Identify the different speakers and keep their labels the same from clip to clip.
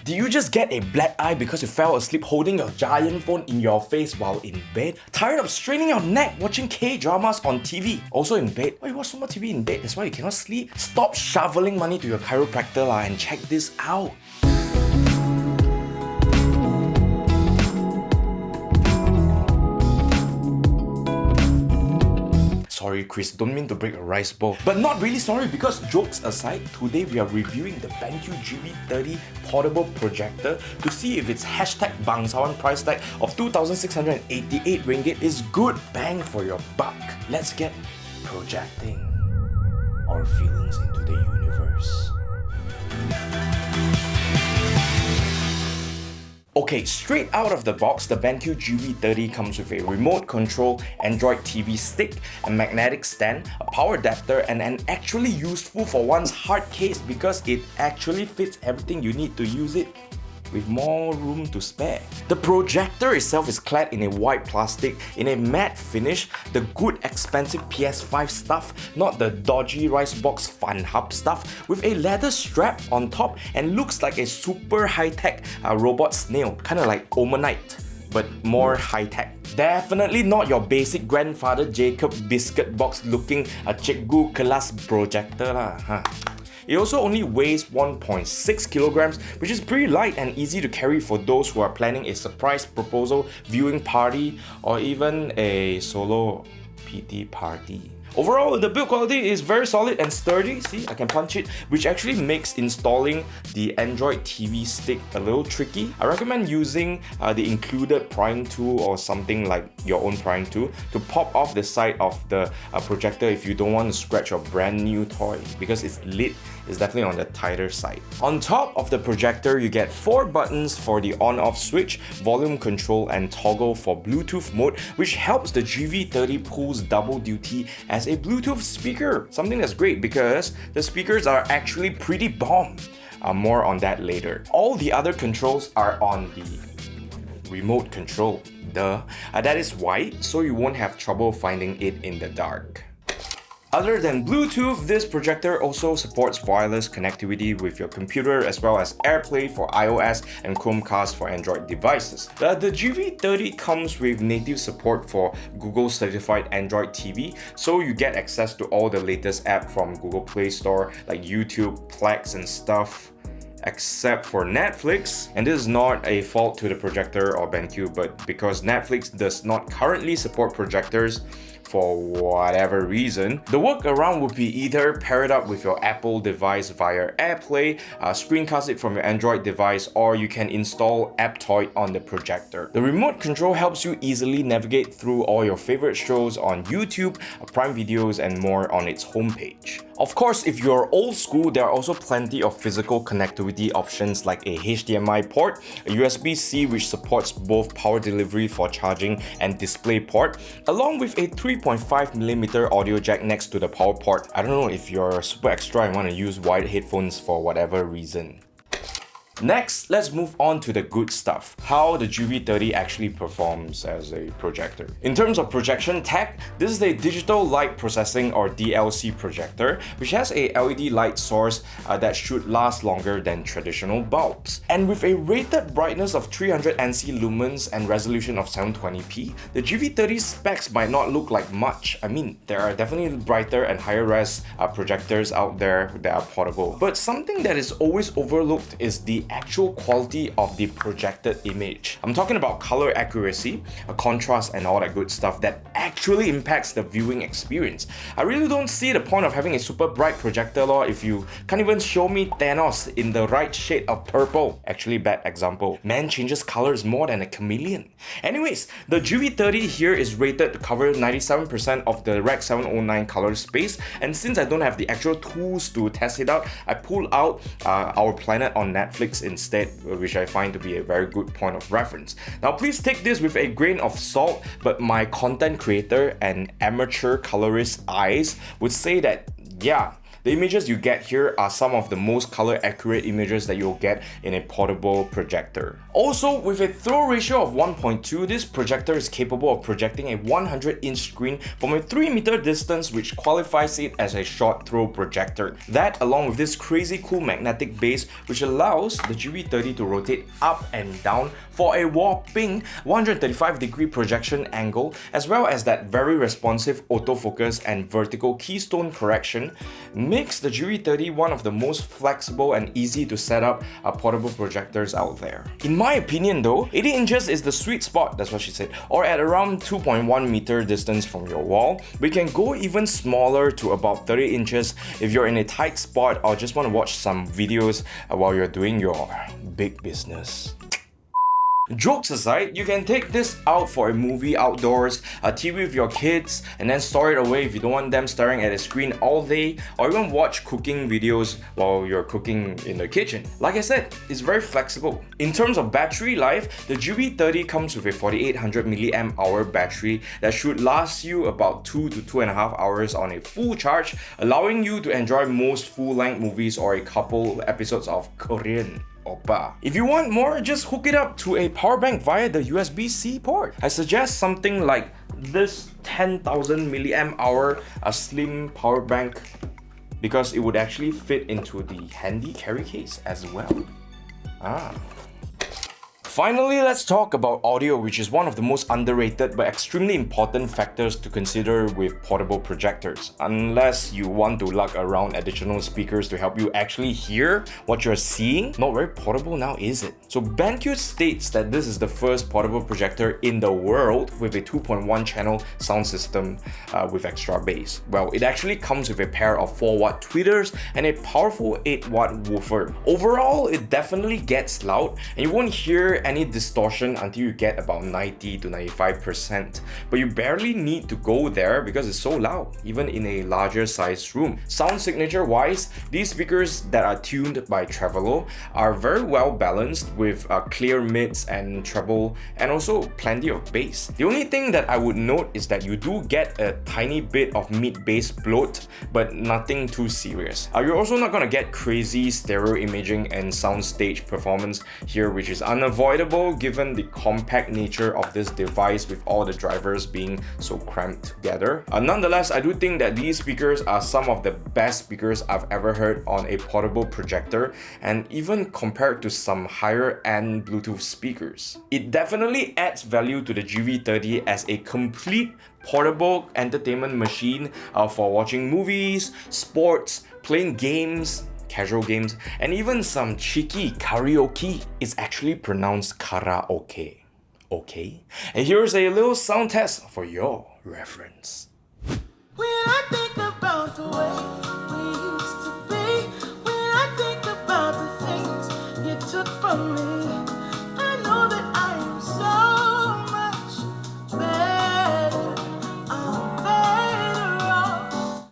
Speaker 1: Did you just get a black eye because you fell asleep holding your giant phone in your face while in bed? Tired of straining your neck watching K-dramas on TV? Also in bed? Why you watch so much TV in bed? That's why you cannot sleep? Stop shoveling money to your chiropractor lah and check this out. Sorry Chris, don't mean to break a rice bowl. But not really sorry, because jokes aside, today we are reviewing the BenQ GV30 portable projector to see if its #bangsawan price tag of 2,688 ringgit is good bang for your buck. Let's get projecting our feelings into the universe. Okay, straight out of the box, the BenQ GV30 comes with a remote control Android TV stick, a magnetic stand, a power adapter, and an actually useful for once hard case because it actually fits everything you need to use it with more room to spare. The projector itself is clad in a white plastic in a matte finish, the good expensive PS5 stuff, not the dodgy rice box fun hub stuff, with a leather strap on top and looks like a super high-tech robot snail, kinda like Omanite, but more high-tech. Definitely not your basic grandfather Jacob biscuit box looking cikgu kelas projector lah. It also only weighs 1.6 kilograms, which is pretty light and easy to carry for those who are planning a surprise proposal viewing party or even a solo PT party. Overall, the build quality is very solid and sturdy. See, I can punch it, which actually makes installing the Android TV stick a little tricky. I recommend using the included prying tool or something like your own prying tool to pop off the side of the projector if you don't want to scratch your brand new toy, because its lid is definitely on the tighter side. On top of the projector, you get 4 buttons for the on-off switch, volume control, and toggle for Bluetooth mode, which helps the GV30 pulls double duty as a Bluetooth speaker. Something that's great because the speakers are actually pretty bomb. More on that later. All the other controls are on the remote control. That is white, so you won't have trouble finding it in the dark. Other than Bluetooth, this projector also supports wireless connectivity with your computer as well as AirPlay for iOS and Chromecast for Android devices. The GV30 comes with native support for Google certified Android TV, so you get access to all the latest apps from Google Play Store like YouTube, Plex and stuff, except for Netflix. And this is not a fault to the projector or BenQ, but because Netflix does not currently support projectors for whatever reason, the workaround would be either pair it up with your Apple device via AirPlay, screencast it from your Android device, or you can install Aptoide on the projector. The remote control helps you easily navigate through all your favorite shows on YouTube, Prime Videos, and more on its homepage. Of course, if you're old school, there are also plenty of physical connectivity options like a HDMI port, a USB-C which supports both power delivery for charging and display port, along with a 3.5mm audio jack next to the power port. I don't know if you're super extra and want to use wired headphones for whatever reason. Next, let's move on to the good stuff, how the GV30 actually performs as a projector. In terms of projection tech, this is a digital light processing or DLC projector, which has a LED light source that should last longer than traditional bulbs. And with a rated brightness of 300 NC lumens and resolution of 720p, the GV30 specs might not look like much. I mean, there are definitely brighter and higher res projectors out there that are portable. But something that is always overlooked is the actual quality of the projected image. I'm talking about color accuracy, contrast, and all that good stuff that actually impacts the viewing experience. I really don't see the point of having a super bright projector if you can't even show me Thanos in the right shade of purple. Actually, bad example. Man changes colors more than a chameleon. Anyways, the GV30 here is rated to cover 97% of the Rec 709 color space, and since I don't have the actual tools to test it out, I pulled out Our Planet on Netflix instead, which I find to be a very good point of reference. Now please take this with a grain of salt, but my content creator and amateur colorist eyes would say that yeah, The images you get here are some of the most color accurate images that you'll get in a portable projector. Also, with a throw ratio of 1.2, this projector is capable of projecting a 100-inch screen from a 3-meter distance, which qualifies it as a short throw projector. That, along with this crazy cool magnetic base, which allows the GV30 to rotate up and down for a whopping 135-degree projection angle, as well as that very responsive autofocus and vertical keystone correction, makes the GV30 one of the most flexible and easy to set up portable projectors out there. In my opinion though, 80 inches is the sweet spot, that's what she said, or at around 2.1 meter distance from your wall. We can go even smaller to about 30 inches if you're in a tight spot or just want to watch some videos while you're doing your big business. Jokes aside, you can take this out for a movie outdoors, a TV with your kids, and then store it away if you don't want them staring at a screen all day, or even watch cooking videos while you're cooking in the kitchen. Like I said, it's very flexible. In terms of battery life, the GV30 comes with a 4800 mAh battery that should last you about 2 to 2.5 hours on a full charge, allowing you to enjoy most full-length movies or a couple episodes of Korean oppa. If you want more, just hook it up to a power bank via the USB-C port. I suggest something like this 10,000 mAh slim power bank because it would actually fit into the handy carry case as well. Finally, let's talk about audio, which is one of the most underrated but extremely important factors to consider with portable projectors. Unless you want to lug around additional speakers to help you actually hear what you're seeing, not very portable now, is it? So BenQ states that this is the first portable projector in the world with a 2.1 channel sound system with extra bass. Well, it actually comes with a pair of 4-watt tweeters and a powerful 8-watt woofer. Overall, it definitely gets loud and you won't hear any distortion until you get about 90 to 95%, but you barely need to go there because it's so loud, even in a larger sized room. Sound signature wise, these speakers that are tuned by Trevolo are very well balanced with clear mids and treble and also plenty of bass. The only thing that I would note is that you do get a tiny bit of mid-bass bloat, but nothing too serious. You're also not gonna get crazy stereo imaging and soundstage performance here, which is unavoidable given the compact nature of this device with all the drivers being so cramped together. Nonetheless, I do think that these speakers are some of the best speakers I've ever heard on a portable projector, and even compared to some higher end Bluetooth speakers. It definitely adds value to the GV30 as a complete portable entertainment machine for watching movies, sports, playing games, casual games, and even some cheeky karaoke. Is actually pronounced karaoke. Okay? And here's a little sound test for your reference.
Speaker 2: When I think about the way we used to be, when I think about the things you took from me, I know that I am so much better. I'm better off.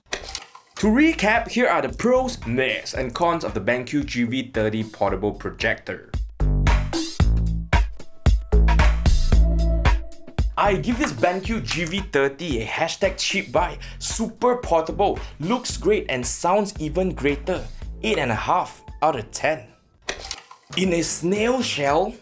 Speaker 1: To recap, here are the pros, myths, and cons of the BenQ GV30 portable projector. I give this BenQ GV30 a hashtag cheap buy. Super portable, looks great and sounds even greater. 8.5 out of 10. In a snail shell,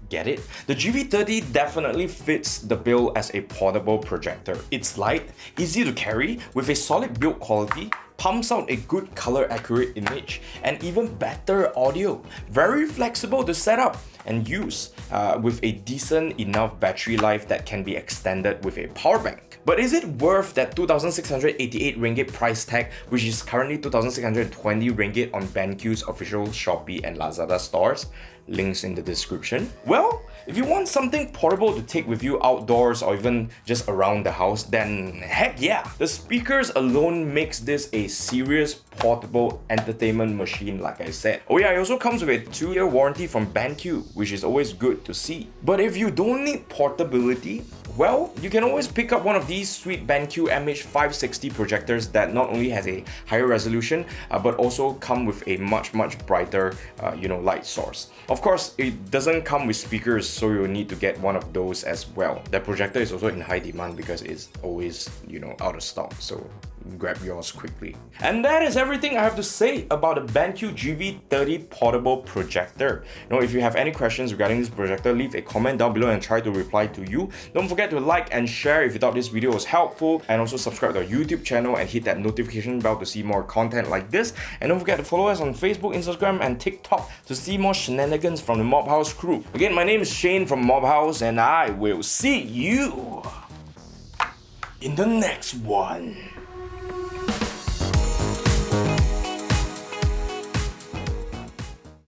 Speaker 1: get it? The GV30 definitely fits the bill as a portable projector. It's light, easy to carry, with a solid build quality, pumps out a good color accurate image, and even better audio. Very flexible to set up and use with a decent enough battery life that can be extended with a power bank. But is it worth that 2,688 ringgit price tag, which is currently 2,620 ringgit on BenQ's official Shopee and Lazada stores? Links in the description. Well, if you want something portable to take with you outdoors or even just around the house, then heck yeah! The speakers alone makes this a serious portable entertainment machine, like I said. Oh yeah, it also comes with a 2-year warranty from BenQ, which is always good to see. But if you don't need portability, well, you can always pick up one of these sweet BenQ MH560 projectors that not only has a higher resolution, but also come with a much brighter, light source. Of course, it doesn't come with speakers, so you'll need to get one of those as well. The projector is also in high demand because it's always, out of stock. So grab yours quickly. And that is everything I have to say about the BenQ GV30 portable projector. If you have any questions regarding this projector, leave a comment down below and try to reply to you. Don't forget to like and share if you thought this video was helpful, and also subscribe to our YouTube channel and hit that notification bell to see more content like this. And don't forget to follow us on Facebook, Instagram and TikTok to see more shenanigans from the Mob House crew. Again, my name is Shane from Mob House, and I will see you in the next one.